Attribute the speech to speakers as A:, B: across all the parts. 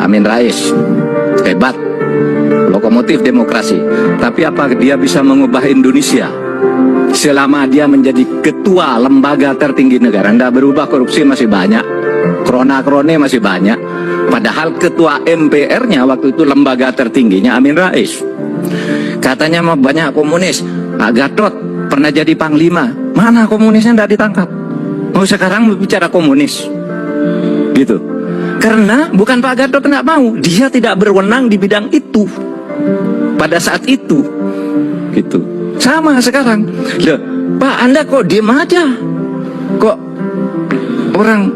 A: Amin Rais. Hebat. Lokomotif demokrasi. Tapi apa dia bisa mengubah Indonesia? Selama dia menjadi ketua lembaga tertinggi negara, tidak berubah, korupsi masih banyak, krona-krone masih banyak. Padahal ketua MPR-nya waktu itu lembaga tertingginya Amin Rais. Katanya mau banyak komunis. Pak Gatot pernah jadi panglima. Mana komunisnya tidak ditangkap? Mau sekarang bicara komunis, gitu. Karena bukan Pak Gatot tidak mau, dia tidak berwenang di bidang itu pada saat itu, gitu. Sama sekarang. Loh, Pak, Anda kok diem aja? Kok orang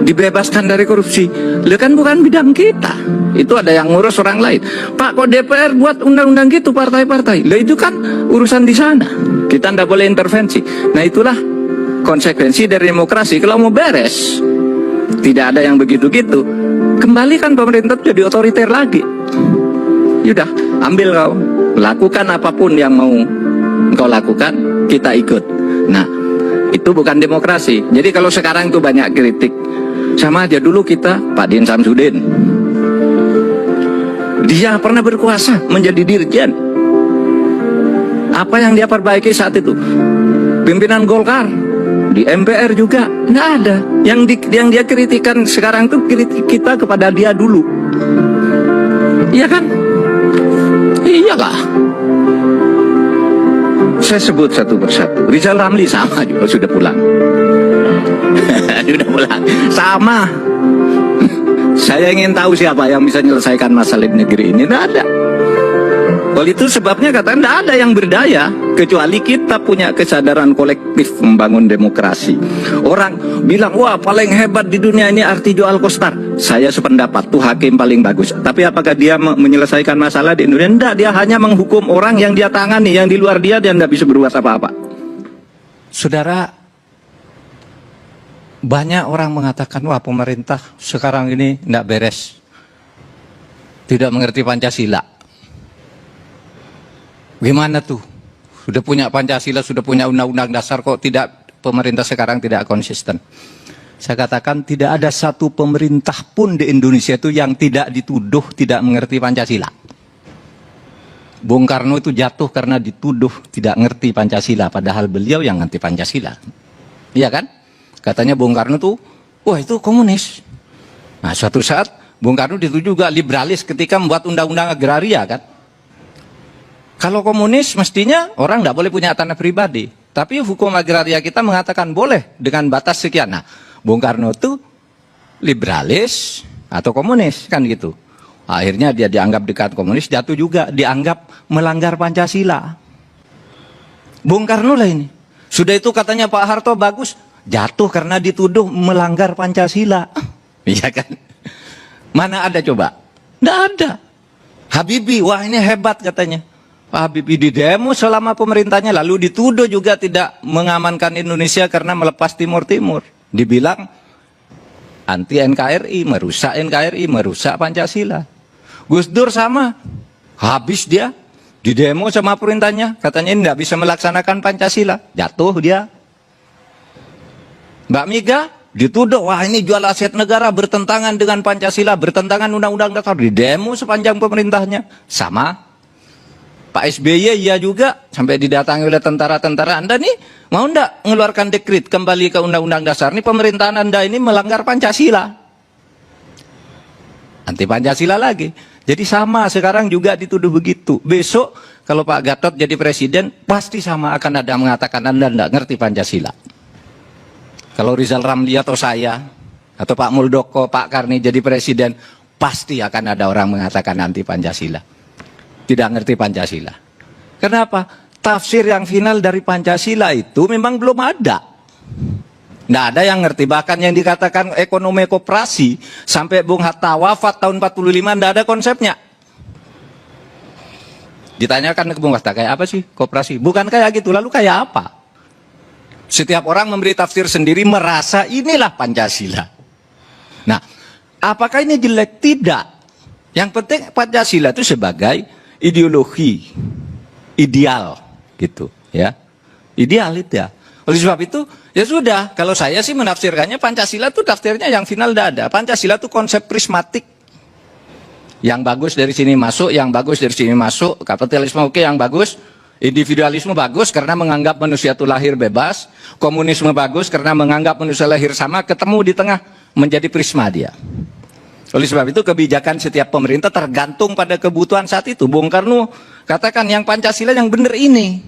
A: dibebaskan dari korupsi? Loh, kan bukan bidang kita. Itu ada yang ngurus orang lain. Pak, kok DPR buat undang-undang gitu partai-partai? Loh, itu kan urusan di sana. Kita tidak boleh intervensi. Nah, itulah konsekuensi dari demokrasi. Kalau mau beres, tidak ada yang begitu-gitu. Kembalikan pemerintah jadi otoriter lagi. Yaudah, ambil kau. Lakukan apapun yang mau engkau lakukan, kita ikut. Nah, itu bukan demokrasi. Jadi kalau sekarang itu banyak kritik, sama aja dulu kita, Pak Din Samsudin, dia pernah berkuasa menjadi dirjen. Apa yang dia perbaiki saat itu? Pimpinan Golkar di MPR juga nggak ada. Yang dia kritikan sekarang itu kritik kita kepada dia dulu. Iya kan? Iyalah. Saya sebut satu persatu. Rizal Ramli sama juga, sudah pulang. Sudah pulang. Sama. Saya ingin tahu siapa yang bisa menyelesaikan masalah di negeri ini. Tidak ada. Oleh itu sebabnya katakan tidak ada yang berdaya kecuali kita punya kesadaran kolektif membangun demokrasi. Orang bilang, wah paling hebat di dunia ini Artijo Alkostar. Saya sependapat, tuh hakim paling bagus. Tapi apakah dia menyelesaikan masalah di Indonesia? Tidak, dia hanya menghukum orang yang dia tangani. Yang di luar dia tidak bisa berbuat apa-apa. Saudara, banyak orang mengatakan, wah pemerintah sekarang ini tidak beres, tidak mengerti Pancasila. Gimana tuh? Sudah punya Pancasila, sudah punya undang-undang dasar, kok tidak, pemerintah sekarang tidak konsisten. Saya katakan tidak ada satu pemerintah pun di Indonesia itu yang tidak dituduh tidak mengerti Pancasila. Bung Karno itu jatuh karena dituduh tidak ngerti Pancasila, padahal beliau yang ngerti Pancasila. Iya kan? Katanya Bung Karno tuh, wah itu komunis. Nah suatu saat Bung Karno dituduh juga liberalis ketika membuat undang-undang agraria kan. Kalau komunis mestinya orang tidak boleh punya tanah pribadi. Tapi hukum agraria kita mengatakan boleh dengan batas sekian. Nah, Bung Karno itu liberalis atau komunis kan gitu. Akhirnya dia dianggap dekat komunis, jatuh juga dianggap melanggar Pancasila. Bung Karno lah ini. Sudah itu katanya Pak Harto bagus, jatuh karena dituduh melanggar Pancasila. Iya kan? Mana ada coba? Tidak ada. Habibie, wah ini hebat katanya. Pak Habibie di demo selama pemerintahnya, lalu dituduh juga tidak mengamankan Indonesia karena melepas Timur Timur. Dibilang anti NKRI, merusak Pancasila. Gus Dur sama, habis dia di demo sama perintahnya, katanya ini tidak bisa melaksanakan Pancasila, jatuh dia. Mbak Mega dituduh, wah ini jual aset negara, bertentangan dengan Pancasila, bertentangan undang-undang dasar, di demo sepanjang pemerintahnya, sama. Pak SBY ya juga, sampai didatangi oleh tentara-tentara. Anda nih mau enggak mengeluarkan dekret kembali ke undang-undang dasar? Ini pemerintahan Anda ini melanggar Pancasila. Anti Pancasila lagi. Jadi sama, sekarang juga dituduh begitu. Besok kalau Pak Gatot jadi presiden, pasti sama akan ada mengatakan Anda enggak ngerti Pancasila. Kalau Rizal Ramli atau saya, atau Pak Muldoko, Pak Karni jadi presiden, pasti akan ada orang mengatakan anti Pancasila. Tidak ngerti Pancasila. Kenapa? Tafsir yang final dari Pancasila itu memang belum ada. Tidak ada yang ngerti. Bahkan yang dikatakan ekonomi koperasi, sampai Bung Hatta wafat tahun 45, tidak ada konsepnya. Ditanyakan ke Bung Hatta, kayak apa sih koperasi? Bukan kayak gitu, lalu kayak apa? Setiap orang memberi tafsir sendiri, merasa inilah Pancasila. Nah, apakah ini jelek? Tidak. Yang penting Pancasila itu sebagai ideologi, ideal gitu ya, ideal itu ya. Oleh sebab itu ya sudah, kalau saya sih menafsirkannya Pancasila itu tafsirnya yang final tidak ada. Pancasila itu konsep prismatik, Yang bagus dari sini masuk, yang bagus dari sini masuk. Kapitalisme oke, yang bagus. Individualisme bagus karena menganggap manusia itu lahir bebas. Komunisme bagus karena menganggap manusia lahir sama. Ketemu di tengah menjadi prisma dia. Oleh sebab itu kebijakan setiap pemerintah tergantung pada kebutuhan saat itu. Bung Karno katakan yang Pancasila yang benar ini.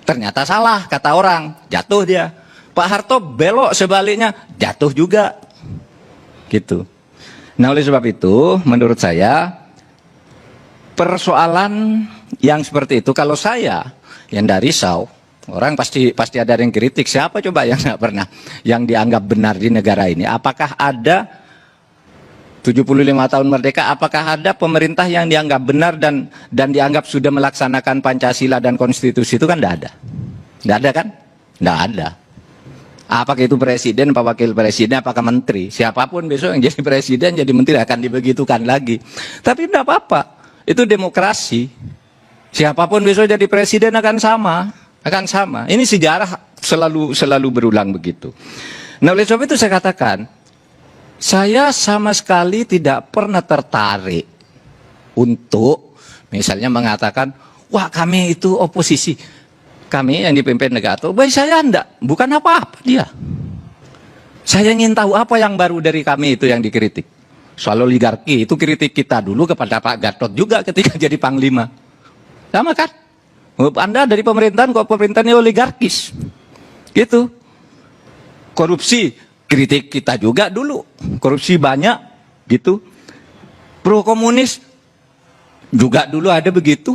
A: Ternyata salah kata orang, jatuh dia. Pak Harto belok sebaliknya, jatuh juga. Gitu. Nah oleh sebab itu menurut saya persoalan yang seperti itu kalau saya yang dari risau, orang pasti ada yang kritik. Siapa coba yang nggak pernah yang dianggap benar di negara ini? Apakah ada 75 tahun merdeka, apakah ada pemerintah yang dianggap benar dan dianggap sudah melaksanakan Pancasila dan konstitusi? Itu kan tidak ada. Tidak ada kan? Tidak ada. Apakah itu presiden, apa wakil presiden, apakah menteri? Siapapun besok yang jadi presiden, jadi menteri akan dibegitukan lagi. Tapi tidak apa-apa. Itu demokrasi. Siapapun besok jadi presiden akan sama. Ini sejarah selalu berulang begitu. Nah oleh sebab itu saya katakan, saya sama sekali tidak pernah tertarik untuk misalnya mengatakan, wah kami itu oposisi. Kami yang dipimpin negara itu, baik saya enggak, bukan apa-apa dia. Saya ingin tahu apa yang baru dari kami itu yang dikritik. Soal oligarki, itu kritik kita dulu kepada Pak Gatot juga ketika jadi Panglima. Sama kan? Anda dari pemerintahan kok pemerintahannya oligarkis. Gitu. Korupsi, kritik kita juga dulu. Korupsi banyak, gitu. Pro komunis, juga dulu ada begitu.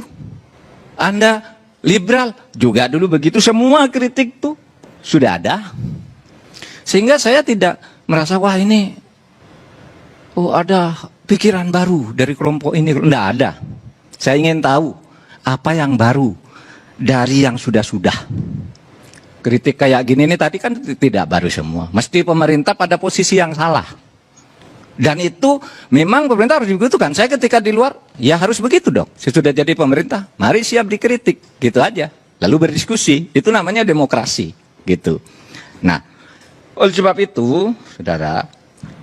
A: Anda liberal juga dulu begitu, semua kritik tuh sudah ada. Sehingga saya tidak merasa wah ini ada pikiran baru dari kelompok ini, enggak ada. Saya ingin tahu apa yang baru dari yang sudah-sudah. Kritik kayak gini ini tadi kan tidak baru semua. Mesti pemerintah pada posisi yang salah. Dan itu memang pemerintah harus dibutuhkan. Saya ketika di luar, ya harus begitu dong. Sesudah jadi pemerintah, mari siap dikritik, gitu aja. Lalu berdiskusi, itu namanya demokrasi, gitu. Nah, oleh sebab itu, saudara,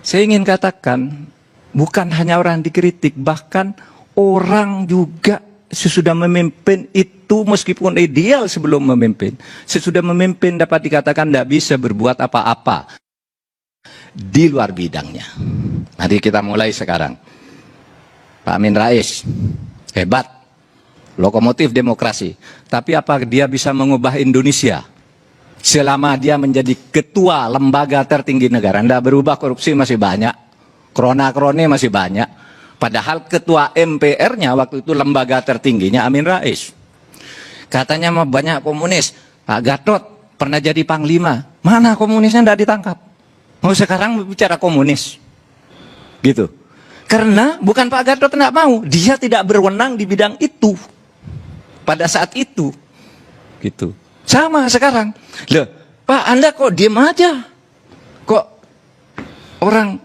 A: saya ingin katakan, bukan hanya orang dikritik, bahkan orang juga sesudah memimpin itu meskipun ideal sebelum memimpin, sesudah memimpin dapat dikatakan tidak bisa berbuat apa-apa di luar bidangnya. Mari kita mulai sekarang. Pak Amin Rais hebat, lokomotif demokrasi. Tapi apa dia bisa mengubah Indonesia selama dia menjadi ketua lembaga tertinggi negara? Tidak berubah, korupsi masih banyak, krona-krone masih banyak. Padahal ketua MPR-nya waktu itu lembaga tertingginya Amin Rais. Katanya mah banyak komunis. Pak Gatot pernah jadi panglima. Mana komunisnya tidak ditangkap? Oh sekarang bicara komunis. Gitu. Karena bukan Pak Gatot tidak mau, dia tidak berwenang di bidang itu pada saat itu. Gitu. Sama sekarang. Loh, Pak Anda kok diem aja? Kok orang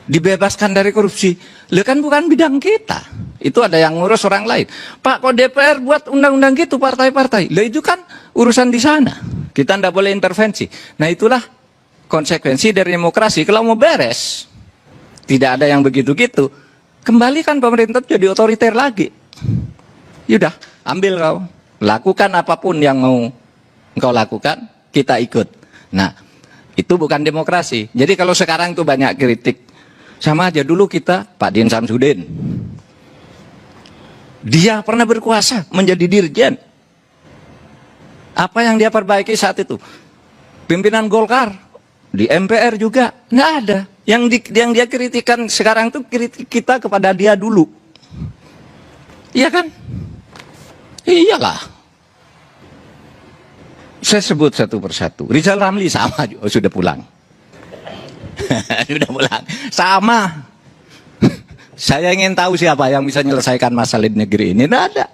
A: dibebaskan dari korupsi? Loh kan bukan bidang kita. Itu ada yang ngurus orang lain. Pak kok DPR buat undang-undang gitu partai-partai? Loh itu kan urusan di sana. Kita tidak boleh intervensi. Nah itulah konsekuensi dari demokrasi. Kalau mau beres, tidak ada yang begitu-gitu, kembalikan pemerintah jadi otoriter lagi. Yaudah, ambil kau, lakukan apapun yang mau engkau lakukan, kita ikut. Nah, itu bukan demokrasi. Jadi kalau sekarang tuh banyak kritik, sama aja dulu kita, Pak Din Samsudin, dia pernah berkuasa menjadi dirjen. Apa yang dia perbaiki saat itu? Pimpinan Golkar di MPR juga nggak ada. Yang dia kritikan sekarang tuh kritik kita kepada dia dulu. Iya kan? Iyalah. Saya sebut satu persatu. Rizal Ramli sama juga, sudah pulang. Sudah pulang. Sama. Saya ingin tahu siapa yang bisa menyelesaikan masalah di negeri ini. Tidak ada.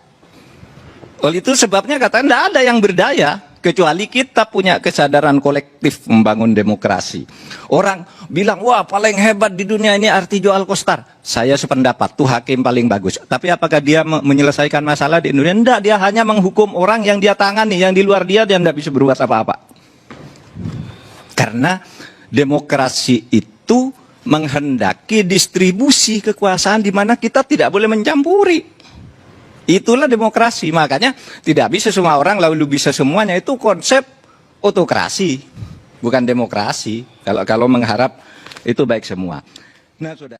A: Oleh itu sebabnya katanya tidak ada yang berdaya. Kecuali kita punya kesadaran kolektif membangun demokrasi. Orang bilang, wah paling hebat di dunia ini Artijo Alkostar. Saya sependapat, tuh hakim paling bagus. Tapi apakah dia menyelesaikan masalah di Indonesia? Tidak, dia hanya menghukum orang yang dia tangani. Yang di luar dia tidak bisa berbuat apa-apa. Karena demokrasi itu menghendaki distribusi kekuasaan di mana kita tidak boleh mencampuri. Itulah demokrasi. Makanya tidak bisa semua orang lalu bisa semuanya. Itu konsep otokrasi, bukan demokrasi. Kalau mengharap itu baik semua. Nah, sudah.